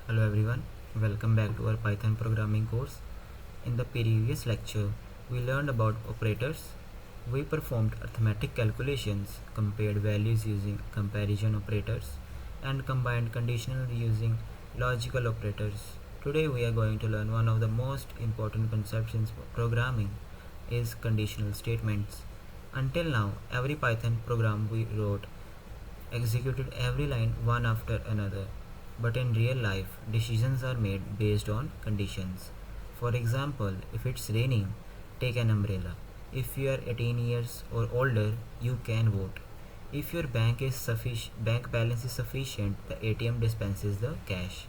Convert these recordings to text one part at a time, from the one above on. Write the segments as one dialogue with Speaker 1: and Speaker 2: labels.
Speaker 1: Hello everyone, welcome back to our Python programming course. In the previous lecture, we learned about operators. We performed arithmetic calculations, compared values using comparison operators, and combined conditional using logical operators. Today we are going to learn one of the most important concepts in programming is conditional statements. Until now, every Python program we wrote executed every line one after another. But in real life, decisions are made based on conditions. For example, if it's raining, take an umbrella. If you are 18 years or older, you can vote. If your bank balance is sufficient, the ATM dispenses the cash.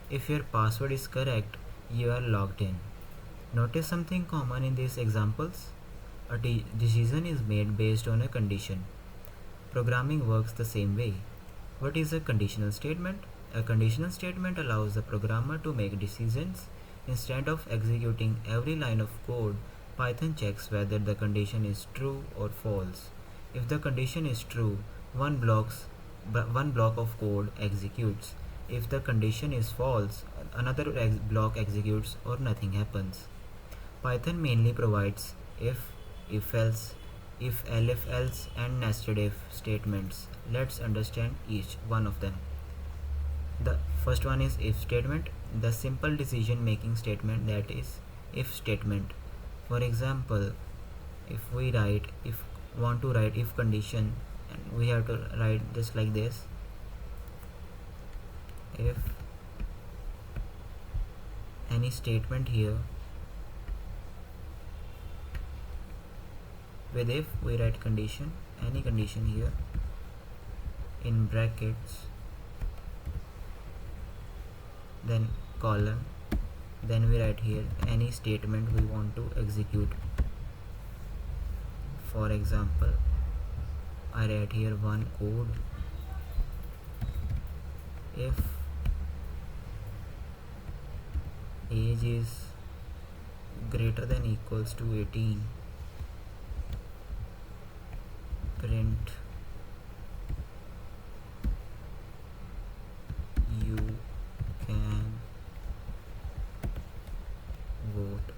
Speaker 1: If your password is correct, you are logged in. Notice something common in these examples? A decision is made based on a condition. Programming works the same way. What is a conditional statement? A conditional statement allows the programmer to make decisions. Instead of executing every line of code, Python checks whether the condition is true or false. If the condition is true, one block of code executes. If the condition is false, another block executes or nothing happens. Python mainly provides if else, if elif else and nested if statements. Let's understand each one of them. The first one is if statement, the simple decision making statement, that is if statement. For example, if we want to write if condition, and we have to write just like this: if any statement here, with if we write condition, any condition here in brackets, then colon, then we write here any statement we want to execute. For example, I write here one code: if age is greater than equals to 18, print you can vote.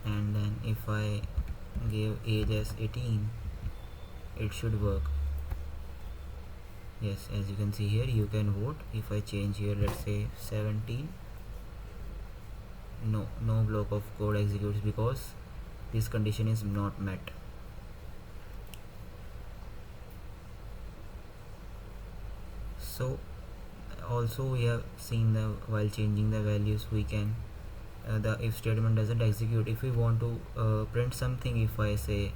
Speaker 1: And then if I give age as 18, it should work. Yes, as you can see here, you can vote. If I change here, let's say 17, no block of code executes because this condition is not met. So also we have seen that while changing the values, we can the if statement doesn't execute. If we want to print something, if I say,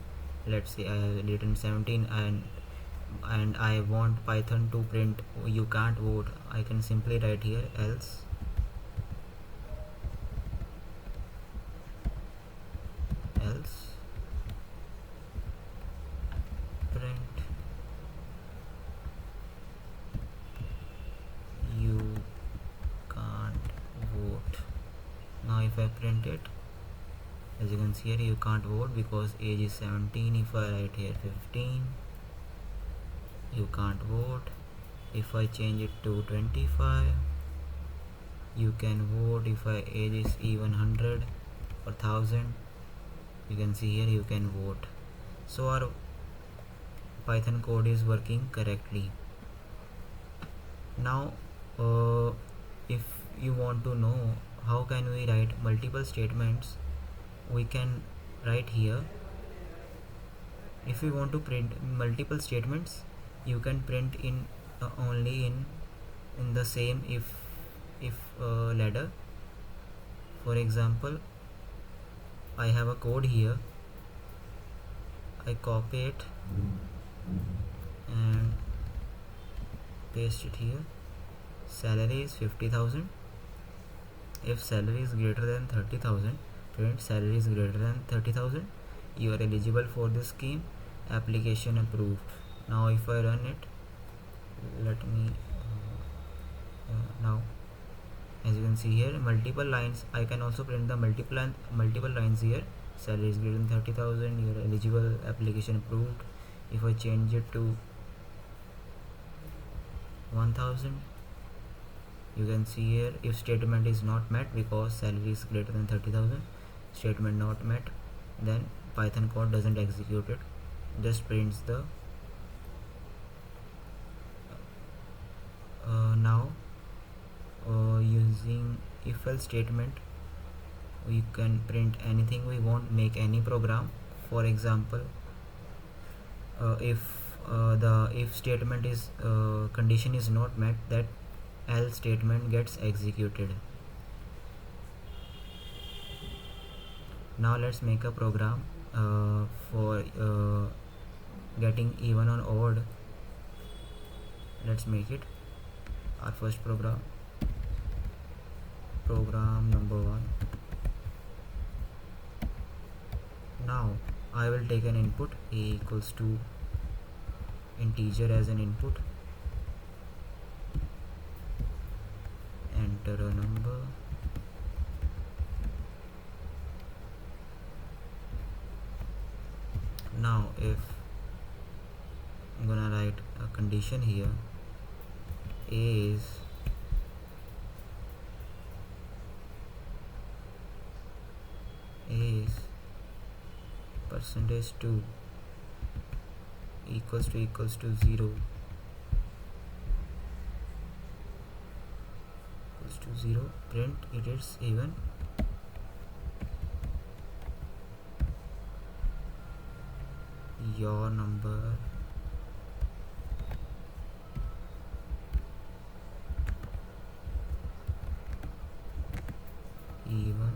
Speaker 1: let's say I have written 17 and I want Python to print you can't vote, I can simply write here else print you can't vote. Now if I print it, as you can see here, you can't vote because age is 17. If I write here 15, you can't vote. If I change it to 25, you can vote. If I age is even 100 or 1000, you can see here you can vote. So our Python code is working correctly. Now if you want to know how can we write multiple statements, we can write here. If you want to print multiple statements, you can print in only in the same if ladder. For example, I have a code here, I copy it and paste it here. Salary is 50,000. If salary is greater than 30,000, print salary is greater than 30,000. You are eligible for this scheme. Application approved. Now if I run it, let me now, as you can see here, multiple lines. I can also print the multiple lines here. Salary is greater than 30,000. You are eligible. Application approved. If I change it to 1000, You can see here, if statement is not met because salary is greater than 30,000, statement not met, then Python code doesn't execute it, just prints the now using if else statement we can print anything we want, make any program. For example, if the if statement is condition is not met, that else statement gets executed. Now let's make a program for getting even or odd. Let's make it our first program number 1. Now I will take an input, a equals to integer as an input, enter a number, now if I'm gonna write a condition here, a is %2 equals to 0 equals to 0, print it is even, your number even,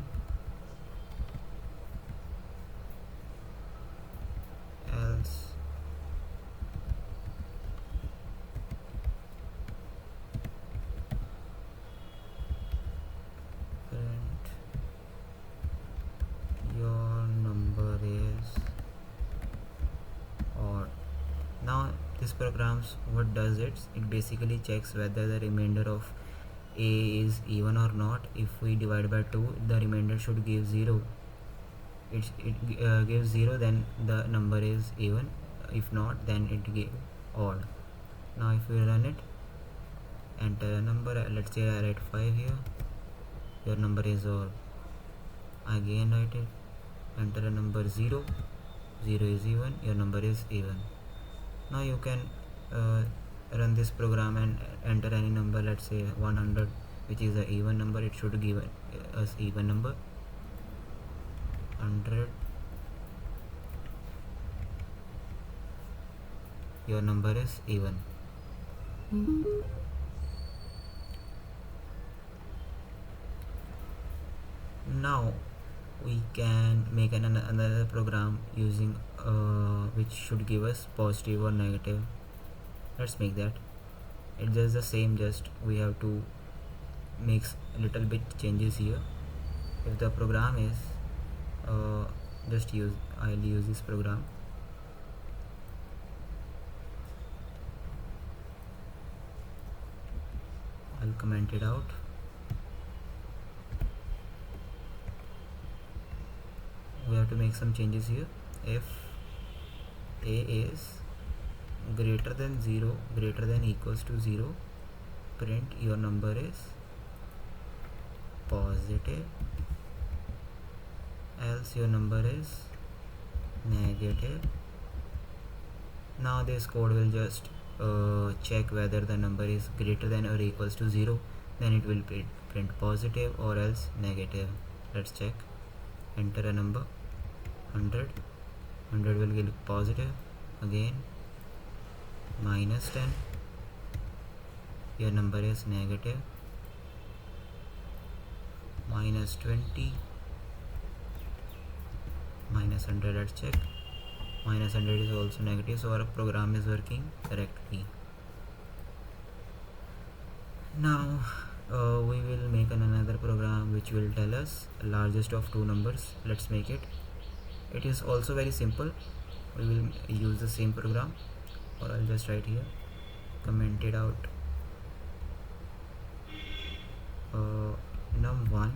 Speaker 1: else print your number is odd. Now this programs, what does it basically checks whether the remainder of a is even or not. If we divide by 2, the remainder should give 0. It gives 0, then the number is even. If not, then it gives odd. Now if we run it, enter a number, let's say I write 5 here, your number is odd. Again write it, enter a number 0, 0 is even, your number is even. Now you can run this program and enter any number, let's say 100, which is an even number, it should give us even number. 100, your number is even. Now we can make another program using which should give us positive or negative. Let's make that. It's just the same, just we have to make a little bit changes here. If the program is I'll use this program. I'll comment it out. We have to make some changes here. If a is greater than 0, greater than equals to 0, print your number is positive, else your number is negative. Now this code will just check whether the number is greater than or equals to 0, then it will print positive or else negative. Let's check. Enter a number, 100, 100 will give positive. Again, -10, your number is negative. -20, -100, let's check. -100 is also negative, so our program is working correctly. Now we will make another program which will tell us largest of two numbers. Let's make it. It is also very simple. We will use the same program, or I'll just write here, comment it out. Num1,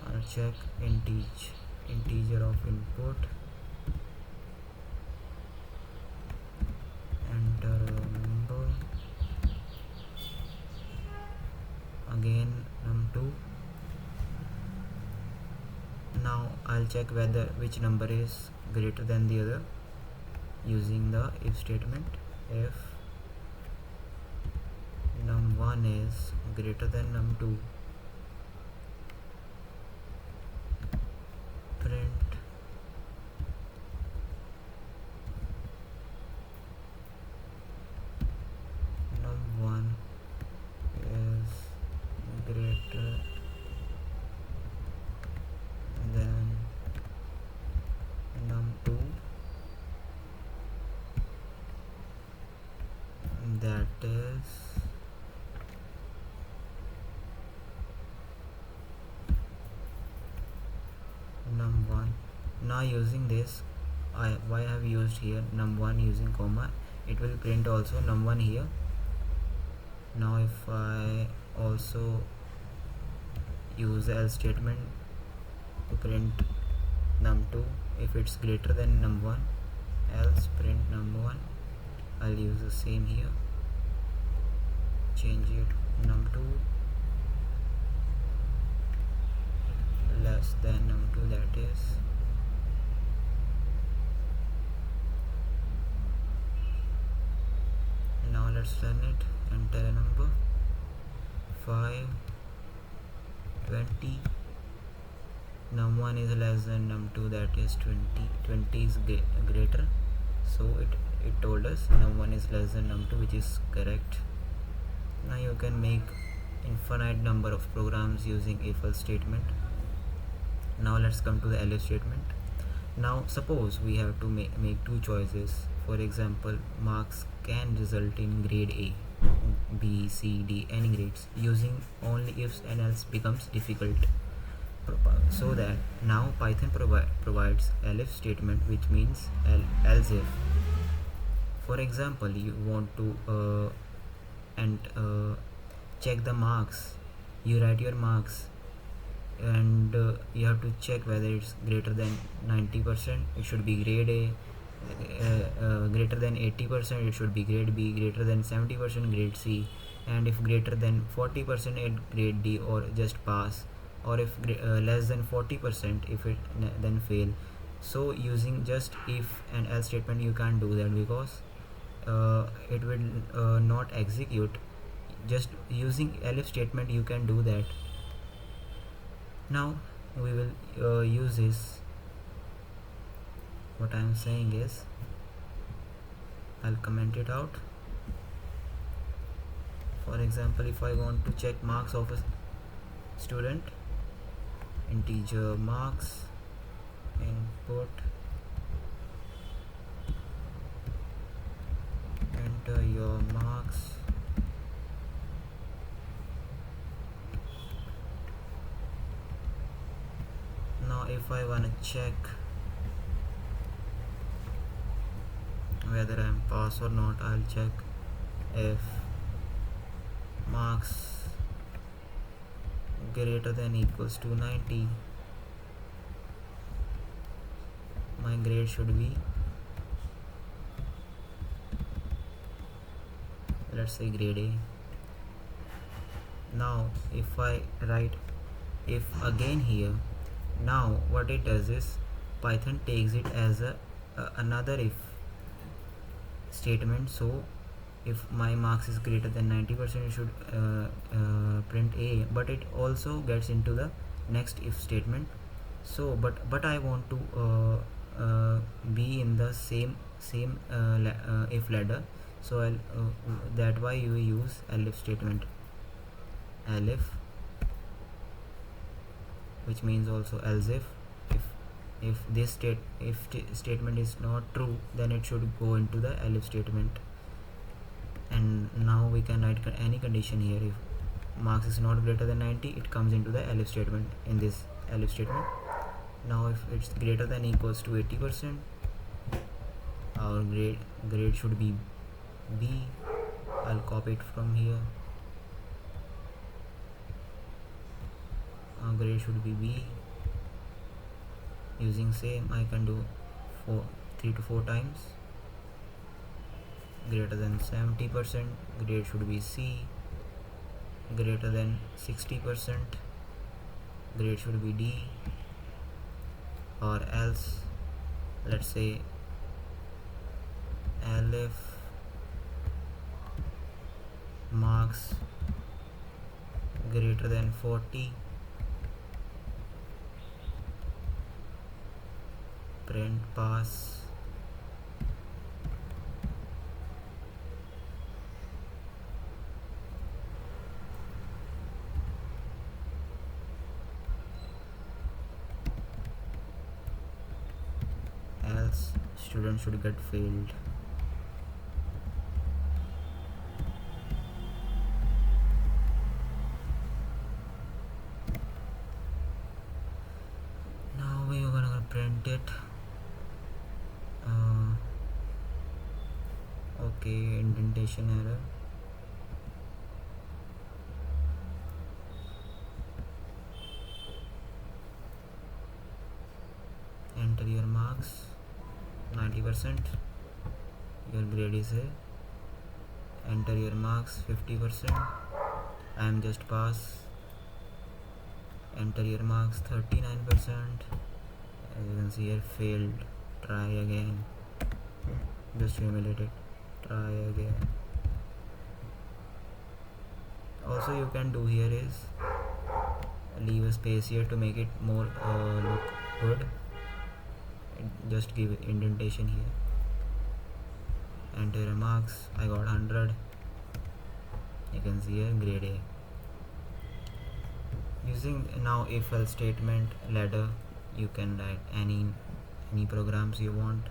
Speaker 1: I'll check integer of input, enter a number, I'll check whether which number is greater than the other using the if statement. If num1 is greater than num2, print num1 is greater than num2, that is num1. Now using this, why I have used here num1 using comma, it will print also num1 here. Now if I also use the else statement to print num2, if it's greater than num1, else print num1. I'll use the same here, change it num2 less than num2, that is now let's run it. Enter a number 5 20. Num1 is less than num2, that is 20. 20 is greater, so it told us num1 is less than num2, which is correct. Now you can make infinite number of programs using if else statement. Now let's come to the elif statement. Now suppose we have to make two choices. For example, marks can result in grade A, B, C, D, any grades. Using only ifs and else becomes difficult. So that now Python provides elif statement, which means else if. For example, you want to check the marks. You write your marks and you have to check whether it's greater than 90%, it should be grade A. Greater than 80%, it should be grade B. Greater than 70%, grade C. And if greater than 40%, grade D, or just pass. Or if less than 40%, if it then fail. So using just if and else statement you can't do that, because it will not execute. Just using elif statement you can do that. Now we will use this. What I am saying is, I'll comment it out. For example, if I want to check marks of a student, integer marks, input, enter your marks. Now if I want to check whether I am pass or not, I'll check if marks greater than equals to 90, my grade should be, let's say, grade A. Now if I write if again here, now what it does is Python takes it as another if statement. So if my marks is greater than 90%, it should print A, but it also gets into the next if statement. So but I want to be in the same if ladder, so I'll that why you use elif statement. Elif, which means also else if this statement is not true, then it should go into the elif statement. And now we can write any condition here. If marks is not greater than 90, it comes into the elif statement, in this elif statement. Now if it's greater than equals to 80%, our grade should be B. I'll copy it from here. Our grade should be B. Using same, I can do 3 to 4 times. Greater than 70%, grade should be C. Greater than 60%, grade should be D. or else let's say elif marks greater than 40, print pass else student should get failed. Now we are gonna print it. Okay, indentation error. Enter your marks 90%, your grade is A. Enter your marks 50%, I am just pass. Enter your marks 39%, as you can see here failed. Try again, just humiliate it, try again. Also you can do here is leave a space here to make it more look good. Just give indentation here. Enter your marks, I got 100. You can see here grade A. Using now if else statement ladder, you can write any programs you want.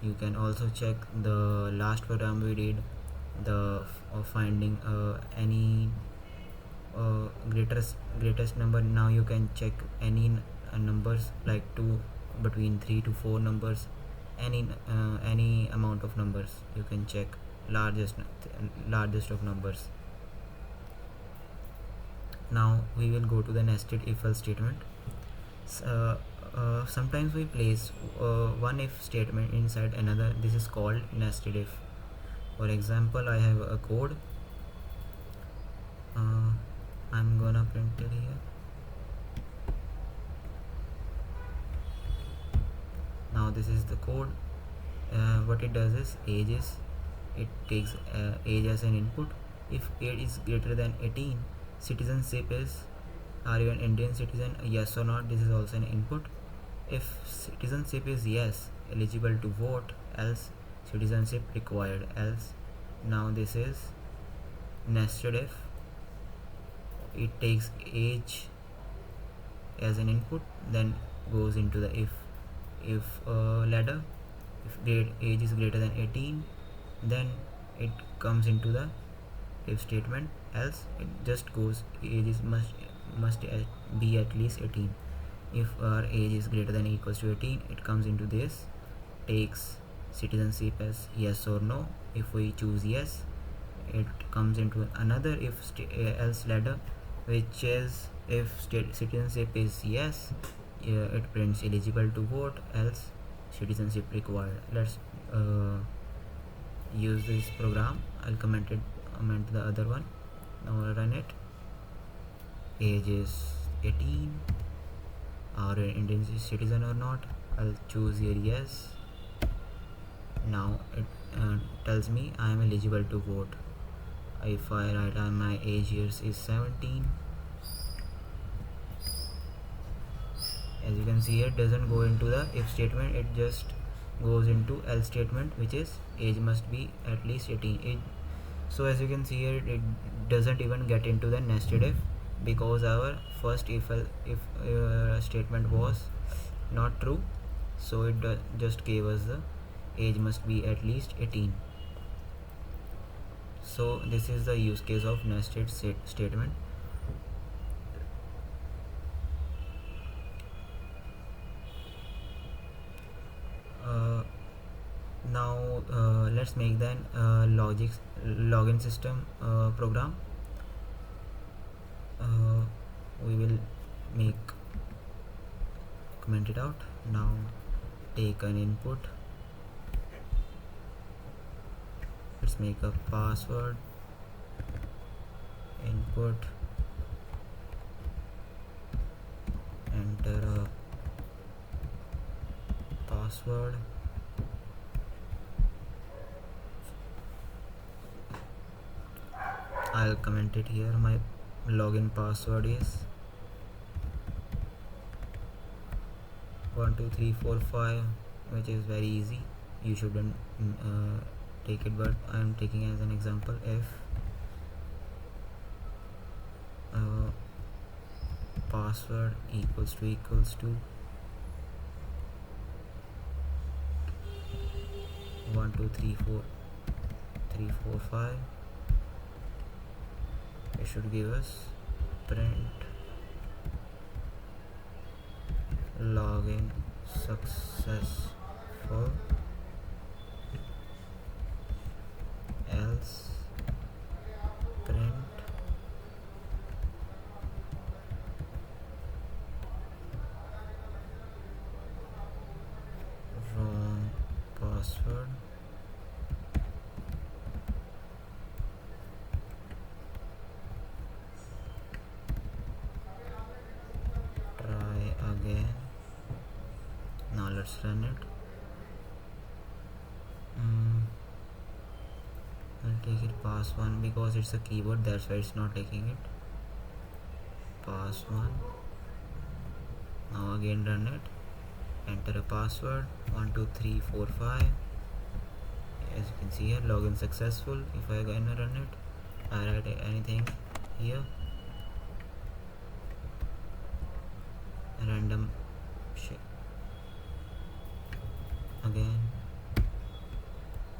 Speaker 1: You can also check the last program we did, the of finding any greatest number. Now you can check any numbers like between 3 to 4 numbers, any amount of numbers you can check, largest of numbers. Now we will go to the nested if else statement. Sometimes we place one if statement inside another. This is called nested if. For example, I have a code. I'm gonna print it here. Now this is the code. What it does is it takes age as an input. If age is greater than 18, citizenship is, are you an Indian citizen, yes or not, this is also an input. If citizenship is yes, eligible to vote, else citizenship required, else. Now this is nested if. It takes age as an input, then goes into the if ladder. If age is greater than 18, then it comes into the if statement, else it just goes age is must be at least 18. If our age is greater than or equals to 18, it comes into this, takes citizenship as yes or no. If we choose yes, it comes into another if else ladder, which is if citizenship is yes, it prints eligible to vote, else citizenship required. Let's use this program. I'll comment the other one. Now I'll run it. Age is 18, are an Indian citizen or not. I'll choose here yes. Now it tells me I am eligible to vote. If I write my age years is 17, as you can see here, it doesn't go into the if statement, it just goes into else statement, which is age must be at least 18. So as you can see here, it doesn't even get into the nested if, because our first if statement was not true, so it just gave us the age must be at least 18. So this is the use case of nested statement. Now let's make then login system program. We will comment it out. Now take an input, let's make a password, input, enter a password. I'll comment it here. My login password is 12345, which is very easy. You shouldn't take it, but I'm taking as an example. If password equals to 1234345, it should give us print login successful, else print wrong password. Try again. Now let's run it. I'll take it pass 1 because it's a keyword, that's why it's not taking it. Pass 1. Now again run it. Enter a password 12345. As you can see here, login successful. If I again run it, I write anything here, random shit. Again,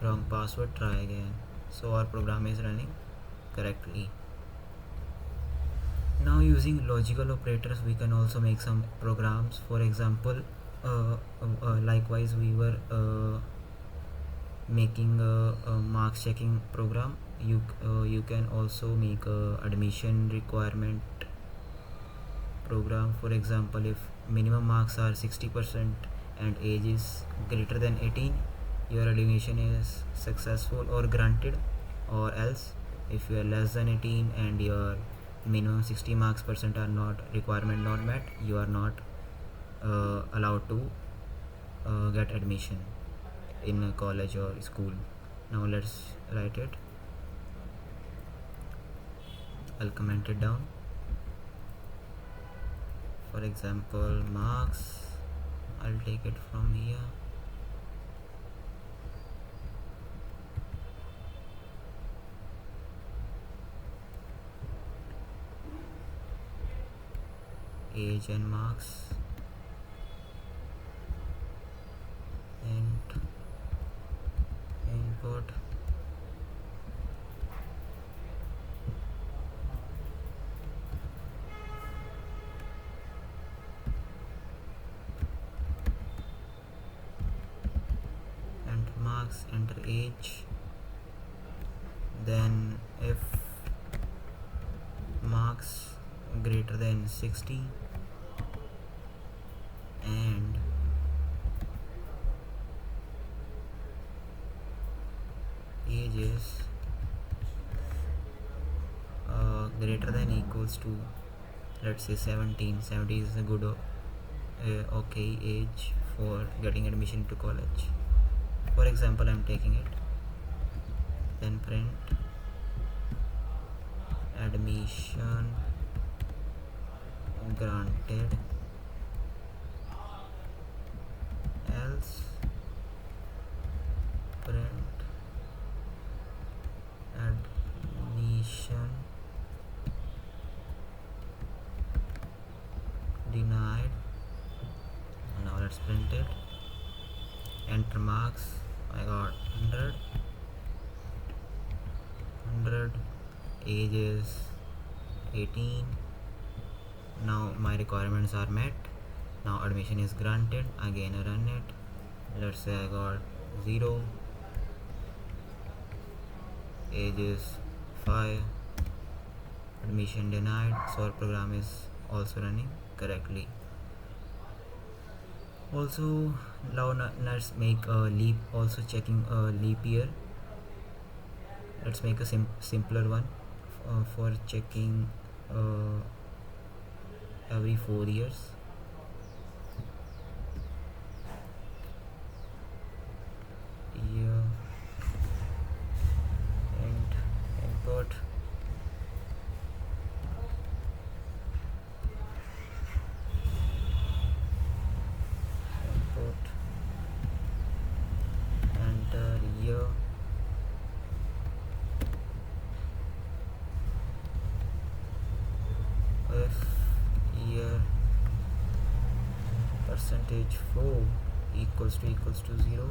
Speaker 1: wrong password, try again. So our program is running correctly. Now using logical operators we can also make some programs. For example, likewise we were making a marks checking program. You can also make a admission requirement program. For example, if minimum marks are 60% and age is greater than 18, your admission is successful or granted. Or else, if you are less than 18 and your minimum 60 marks percent are not requirement not met, you are not allowed to get admission in a college or school. Now let's write it. I'll comment it down. For example, marks, I'll take it from here. Age and marks, and input and marks, enter age. Then if marks greater than 60 and age is greater than equals to, let's say 17. 70 is a good okay age for getting admission to college. For example, I'm taking it. Then print admission granted, else print admission denied. Now let's print it. Enter marks, I got 100, age is 18. Now my requirements are met. Now admission is granted. Again I run it. Let's say I got 0, age is 5, admission denied. So our program is also running correctly. Also, now let's make a leap, also checking a leap year. Let's make a simpler one for checking every 4 years. here percentage 4 equals to 0.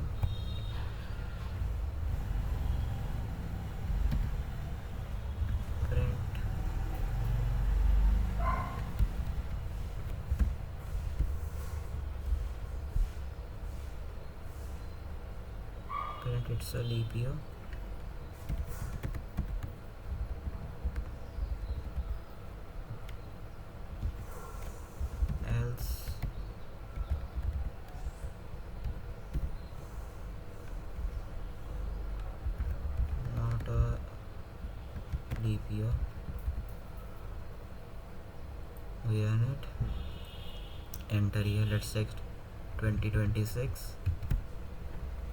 Speaker 1: Print it's a leap year. Else not a leap year. We run it, enter here, let's check 2026.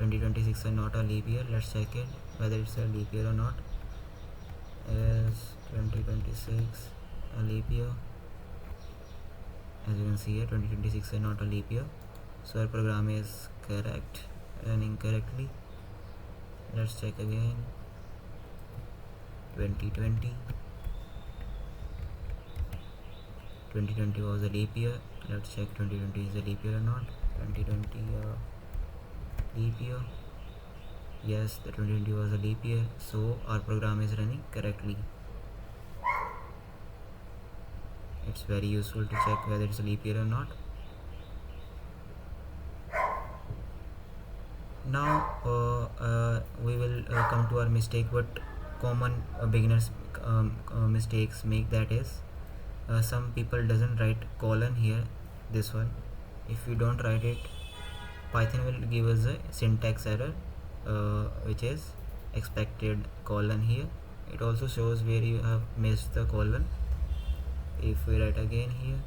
Speaker 1: 2026 is not a leap year. Let's check it whether it's a leap year or not. Is 2026 a leap year? As you can see here, 2026 is not a leap year, so our program is correct, running correctly. Let's check again. 2020 was a leap year. Let's check 2020 is a leap year or not. 2020 leap year. Yes, the 2020 was a leap year, so our program is running correctly. It's very useful to check whether it's a leap year or not. Now we will come to our mistake. What common beginners mistakes make, that is some people doesn't write colon here, this one. If you don't write it, Python will give us a syntax error, which is expected colon here. It also shows where you have missed the colon. If we write again here,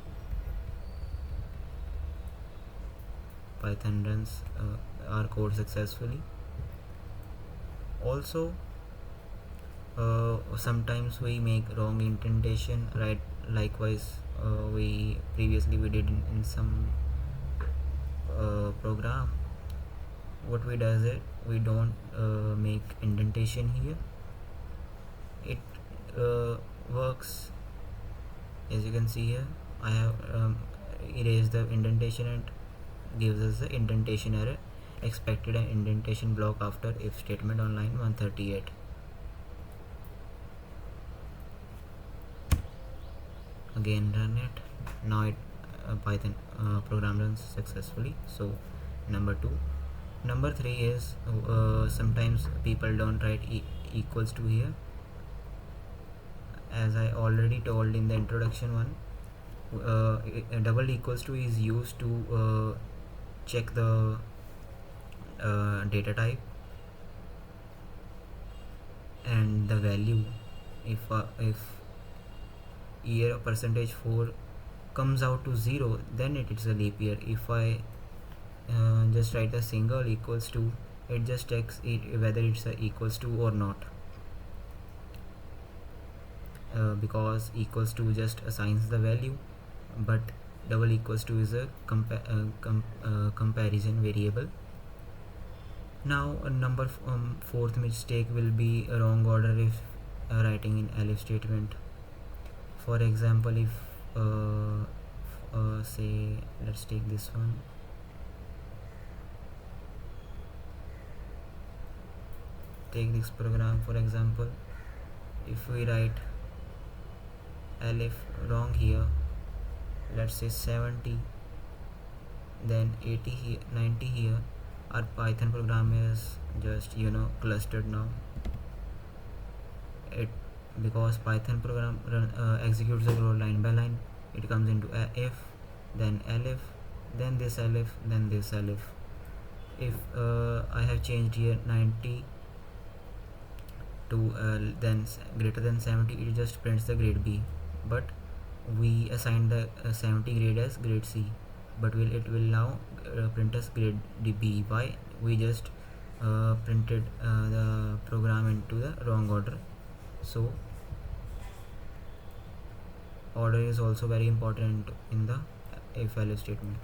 Speaker 1: Python runs our code successfully. Also sometimes we make wrong indentation, right? Likewise we previously did in some program. What we does it, we don't make indentation here. It works. As you can see here, I have erased the indentation and gives us the indentation error. Expected an indentation block after if statement on line 138. Again run it. Now it Python program runs successfully. So number 2. Number 3 is sometimes people don't write equals to here. As I already told in the introduction one, a double equals to is used to check the data type and the value. If year percentage 4 comes out to 0, then it is a leap year. If I just write a single equals to, it just checks it whether it's a equals to or not, because equals to just assigns the value, but double equals to is a comparison variable. Now number 4th mistake will be a wrong order if writing in elif statement. For example, if say let's take this one. Take this program for example. If we write elif wrong here, let's say 70, then 80 here, 90 here, our Python program is just clustered now. It because Python program executes the code line by line. It comes into if, then elif, then this elif, then this elif. If I have changed here 90 to then greater than 70, it just prints the grade B, but we assigned the 70 grade as grade C, but it will now print us grade B. Why? We just printed the program into the wrong order. So order is also very important in the if elif statement.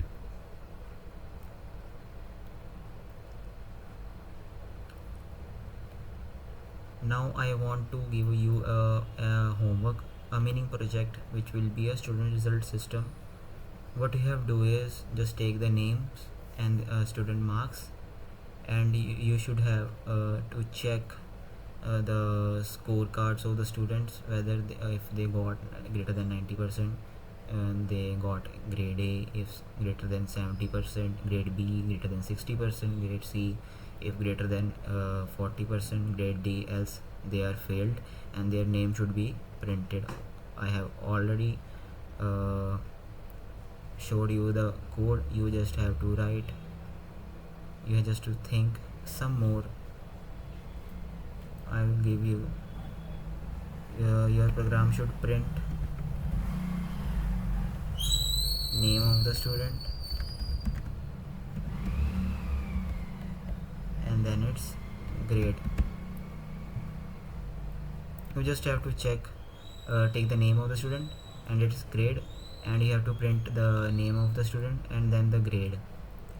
Speaker 1: Now I want to give you a homework, a mini project, which will be a student result system what you have to do is just take the names and student marks, and you should have to check the scorecards of the students, whether if they got greater than 90%, and they got grade A if greater than 70%, grade B greater than 60%, grade C if greater than 40%, grade D else they are failed, and their name should be printed. I have already showed you the code. You just have to write, you have just to think some more. I will give you your program should print name of the student and then its grade. You just have to check, take the name of the student and its grade, and you have to print the name of the student and then the grade,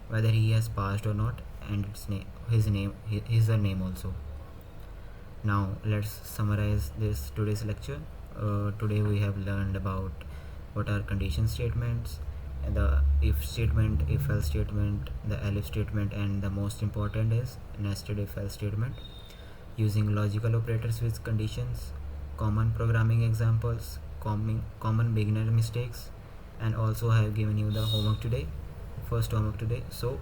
Speaker 1: whether he has passed or not, and its name, his name also. Now let's summarize this today's lecture. Today we have learned about what are condition statements, the if statement, if else statement, the elif statement, and the most important is nested if else statement, using logical operators with conditions, common programming examples, common beginner mistakes, and also I have given you the homework today, first homework today. So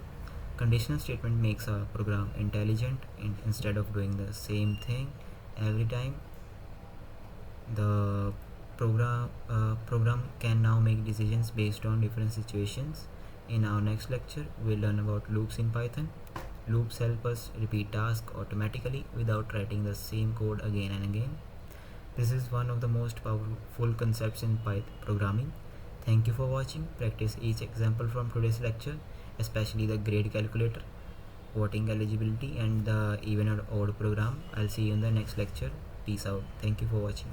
Speaker 1: conditional statement makes a program intelligent. Instead of doing the same thing every time, the program can now make decisions based on different situations. In our next lecture, we'll learn about loops in Python. Loops help us repeat tasks automatically without writing the same code again and again. This is one of the most powerful concepts in Python programming. Thank you for watching. Practice each example from today's lecture, especially the grade calculator, voting eligibility, and the even or odd program. I'll see you in the next lecture. Peace out. Thank you for watching.